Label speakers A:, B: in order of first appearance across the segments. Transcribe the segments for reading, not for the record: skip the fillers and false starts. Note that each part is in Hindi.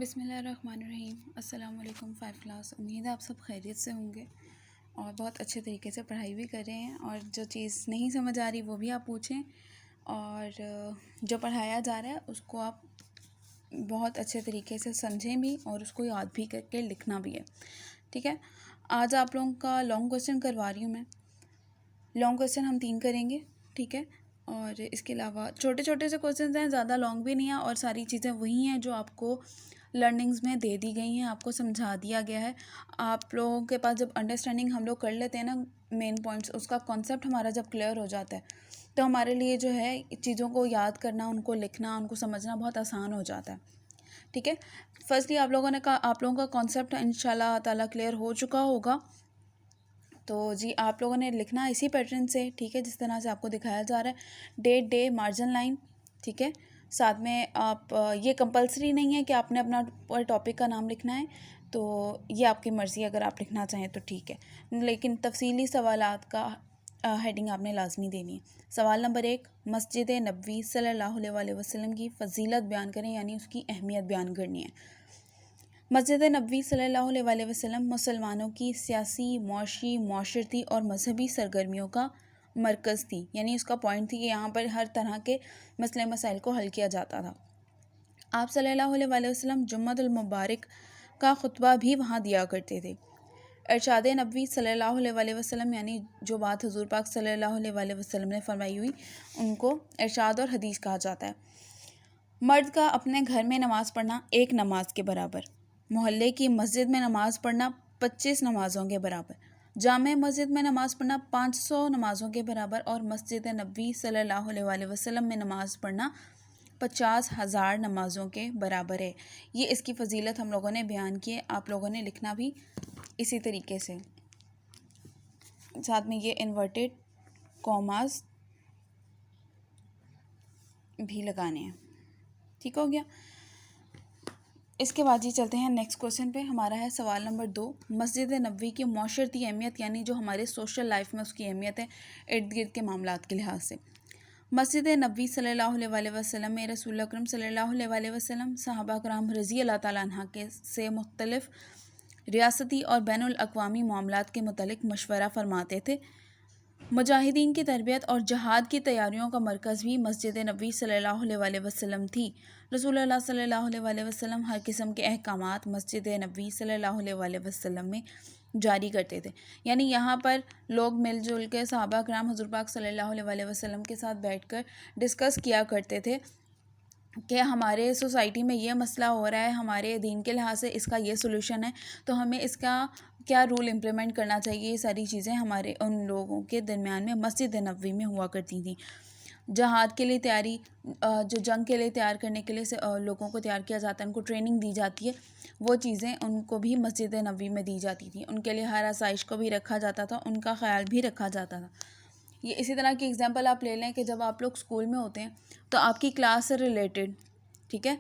A: बिस्मिल्लाहिर्रहमानिर्रहीम। अस्सलाम वालेकुम 5 क्लास। उम्मीद है आप सब खैरियत से होंगे और बहुत अच्छे तरीके से पढ़ाई भी कर रहे हैं। और जो चीज़ नहीं समझ आ रही वो भी आप पूछें, और जो पढ़ाया जा रहा है उसको आप बहुत अच्छे तरीके से समझें भी और उसको याद भी करके लिखना भी है। ठीक है, आज आप लोगों का लॉन्ग क्वेश्चन करवा रही हूँ मैं। लॉन्ग क्वेश्चन हम 3 करेंगे, ठीक है। और इसके अलावा छोटे छोटे से क्वेश्चन हैं, ज़्यादा लॉन्ग भी नहीं है, और सारी चीज़ें वही हैं जो आपको लर्निंग्स में दे दी गई हैं, आपको समझा दिया गया है। आप लोगों के पास जब अंडरस्टैंडिंग हम लोग कर लेते हैं ना, मेन पॉइंट्स, उसका कॉन्सेप्ट हमारा जब क्लियर हो जाता है तो हमारे लिए जो है चीज़ों को याद करना, उनको लिखना, उनको समझना बहुत आसान हो जाता है। ठीक है, फर्स्टली आप लोगों ने कहा, आप लोगों का कॉन्सेप्ट इंशाल्लाह ताला क्लियर हो चुका होगा। तो जी आप लोगों ने लिखना इसी पैटर्न से, ठीक है, जिस तरह से आपको दिखाया जा रहा है। डेट, डे, मार्जिन लाइन, ठीक है। साथ में आप ये कंपलसरी नहीं है कि आपने अपना टॉपिक का नाम लिखना है, तो ये आपकी मर्ज़ी, अगर आप लिखना चाहें तो ठीक है, लेकिन तफसीली सवालात का हेडिंग आपने लाजमी देनी है। सवाल नंबर 1, मस्जिद नबवी सल्लल्लाहु अलैहि वसल्लम की फ़जीलत बयान करें, यानी उसकी अहमियत बयान करनी है। मस्जिद नबवी सल्लल्लाहु अलैहि वसल्लम मुसलमानों की सियासी, मुआशी, माशरती और मजहबी सरगर्मियों का मरकज़ थी, यानी उसका पॉइंट थी कि यहाँ पर हर तरह के मसले मसाइल को हल किया जाता था। आप सल्लल्लाहु अलैहि वसल्लम जुम्मतुल मुबारक का खुतबा भी वहाँ दिया करते थे। इरशाद नबवी सल्लल्लाहु अलैहि वसल्लम, यानी जो बात हुजूर पाक सल्लल्लाहु अलैहि वसल्लम ने फरमाई हुई, उनको इरशाद और हदीस कहा जाता है। मर्द का अपने घर में नमाज़ पढ़ना एक नमाज के बराबर, मोहल्ले की मस्जिद में नमाज़ पढ़ना 25 नमाज़ों के बराबर, जामे मस्जिद में नमाज़ पढ़ना 500 नमाज़ों के बराबर, और मस्जिद नबवी सल्लल्लाहु अलैहि वसल्लम में नमाज़ पढ़ना 50,000 नमाज़ों के बराबर है। ये इसकी फ़जीलत हम लोगों ने बयान की है, आप लोगों ने लिखना भी इसी तरीके से। साथ में ये इन्वर्टेड कॉमास भी लगाने हैं। ठीक हो गया। इसके बाद ही चलते हैं नेक्स्ट क्वेश्चन पे। हमारा है सवाल नंबर 2, मस्जिद नबवी की मौशरती अहमियत, यानी जो हमारे सोशल लाइफ में उसकी अहमियत है इर्द गिर्द के मामलात के लिहाज से। मस्जिद नबवी सल्लल्लाहु अलैहि वसल्लम में रसूल अकरम सल्लल्लाहु अलैहि वसल्लम सहाबा कराम रज़ी अल्लाह ताला अन्हा के से मुख्तलिफ रियासती और बैनुल अक़वामी मामलात के मुतल्लिक़ मशवरा फरमाते थे। मुजाहिदीन की तरबियत और जहाद की तैयारियों का मरकज़ भी मस्जिद नबवी सल्लल्लाहु अलैहि वसल्लम थी। रसूलुल्लाह सल्लल्लाहु अलैहि वसल्लम हर किस्म के अहकामात मस्जिद नबवी सल्लल्लाहु अलैहि वसल्लम में जारी करते थे, यानी यहाँ पर लोग मिलजुल के सहाबा कराम हुज़ूर पाक सल्लल्लाहु अलैहि वसल्लम के साथ बैठकर डिस्कस किया करते थे कि हमारे सोसाइटी में ये मसला हो रहा है, हमारे दीन के लिहाज से इसका ये सोल्यूशन है, तो हमें इसका क्या रूल इम्प्लीमेंट करना चाहिए। ये सारी चीज़ें हमारे उन लोगों के दरमियान में मस्जिद नबवी में हुआ करती थी। जहाद के लिए तैयारी, जो जंग के लिए तैयार करने के लिए लोगों को तैयार किया जाता है, उनको ट्रेनिंग दी जाती है, वो चीज़ें उनको भी मस्जिद नबवी में दी जाती थी। उनके लिए हर आसाइश को भी रखा जाता था, उनका ख्याल भी रखा जाता था। ये इसी तरह की एग्जांपल आप ले लें कि जब आप लोग स्कूल में होते हैं तो आपकी क्लास से रिलेटेड, ठीक है,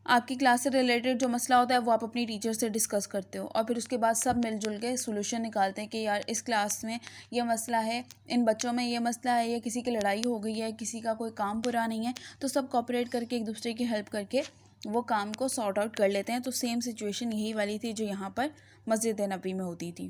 A: आपकी क्लास से रिलेटेड जो मसला होता है वो आप अपनी टीचर से डिस्कस करते हो, और फिर उसके बाद सब मिलजुल के सोल्यूशन निकालते हैं कि यार इस क्लास में ये मसला है, इन बच्चों में ये मसला है, या किसी की लड़ाई हो गई है, किसी का कोई काम पूरा नहीं है, तो सब कोऑपरेट करके एक दूसरे की हेल्प करके वो काम को सॉर्ट आउट कर लेते हैं। तो सेम सिचुएशन यही वाली थी जो यहाँ पर मस्जिद नबी में होती थी।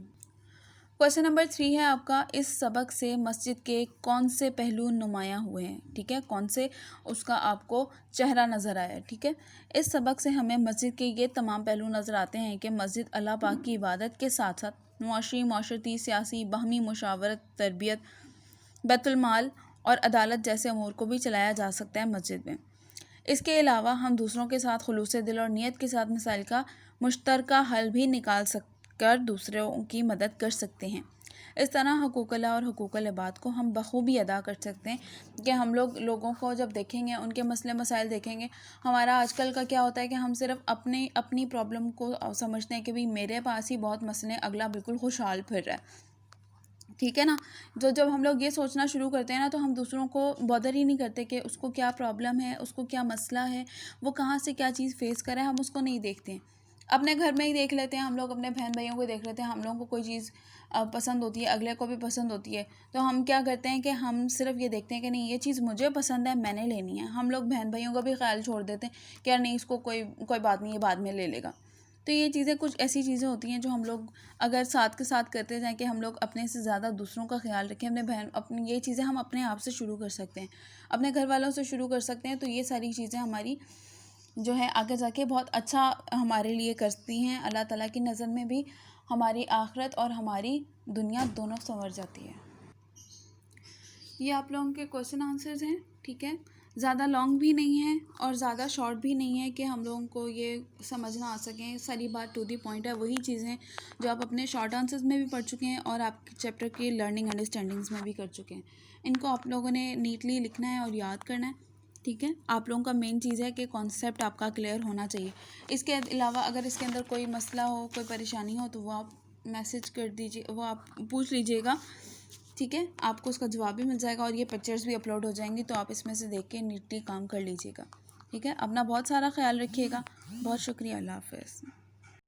A: क्वेश्चन नंबर 3 है आपका, इस सबक से मस्जिद के कौन से पहलू नुमायाँ हुए हैं, ठीक है, कौन से उसका आपको चेहरा नज़र आया है। ठीक है, इस सबक से हमें मस्जिद के ये तमाम पहलू नज़र आते हैं कि मस्जिद अल्लाह पाक की इबादत के साथ साथ मुआशी, माशरती, सियासी, बाहमी मुशावरत, तरबियत, बैतुल-माल और अदालत जैसे अमूर को भी चलाया जा सकता है मस्जिद में। इसके अलावा हम दूसरों के साथ खुलूस दिल और नीयत के साथ मसाइल का मुश्तरका हल भी निकाल कर दूसरों की मदद कर सकते हैं। इस तरह हुकूक़ुल्लाह और हुकूक़ुल इबाद को हम बखूबी अदा कर सकते हैं कि हम लोगों को जब देखेंगे, उनके मसले मसाइल देखेंगे। हमारा आजकल का क्या होता है कि हम सिर्फ अपनी प्रॉब्लम को समझते हैं कि भाई मेरे पास ही बहुत मसले, अगला बिल्कुल खुशहाल फिर रहा है। ठीक है ना, जब हम लोग ये सोचना शुरू करते हैं ना, तो हम दूसरों को बॉदर ही नहीं करते कि उसको क्या प्रॉब्लम है, उसको क्या मसला है, वो कहाँ से क्या चीज़ फेस कर रहा है, हम उसको नहीं देखते हैं। अपने घर में ही देख लेते हैं हम लोग, अपने बहन भाइयों को देख लेते हैं, हम लोगों को कोई चीज़ पसंद होती है, अगले को भी पसंद होती है, तो हम क्या करते हैं कि हम सिर्फ ये देखते हैं कि नहीं ये चीज़ मुझे पसंद है, मैंने लेनी है। हम लोग बहन भाइयों का भी ख्याल छोड़ देते हैं कि यार नहीं इसको कोई कोई बात नहीं, ये बाद में ले लेगा। तो ये चीज़ें कुछ ऐसी चीज़ें होती हैं जो हम लोग अगर साथ के साथ करते जाएँ कि हम लोग अपने से ज़्यादा दूसरों का ख्याल रखें, अपने बहन अपनी ये चीज़ें हम अपने आप से शुरू कर सकते हैं, अपने घर वालों से शुरू कर सकते हैं। तो ये सारी चीज़ें हमारी जो है आगे जाके बहुत अच्छा हमारे लिए करती हैं। अल्लाह ताला की नज़र में भी हमारी आखिरत और हमारी दुनिया दोनों संवर जाती है। ये आप लोगों के क्वेश्चन आंसर्स हैं, ठीक है। ज़्यादा लॉन्ग भी नहीं है और ज़्यादा शॉर्ट भी नहीं है कि हम लोगों को ये समझ ना आ सकें। सारी बात टू दी पॉइंट है, वही चीज़ें जो आप अपने शॉर्ट आंसर्स में भी पढ़ चुके हैं और आपके चैप्टर की लर्निंग अंडरस्टैंडिंग्स में भी कर चुके हैं। इनको आप लोगों ने नीटली लिखना है और याद करना है, ठीक है। आप लोगों का मेन चीज़ है कि कॉन्सेप्ट आपका क्लियर होना चाहिए। इसके अलावा अगर इसके अंदर कोई मसला हो, कोई परेशानी हो, तो वो आप मैसेज कर दीजिए, वो आप पूछ लीजिएगा, ठीक है। आपको उसका जवाब भी मिल जाएगा और ये पिक्चर्स भी अपलोड हो जाएंगी, तो आप इसमें से देख के नीटली काम कर लीजिएगा, ठीक है। अपना बहुत सारा ख्याल रखिएगा। बहुत शुक्रिया। अल्लाह हाफ़िज़।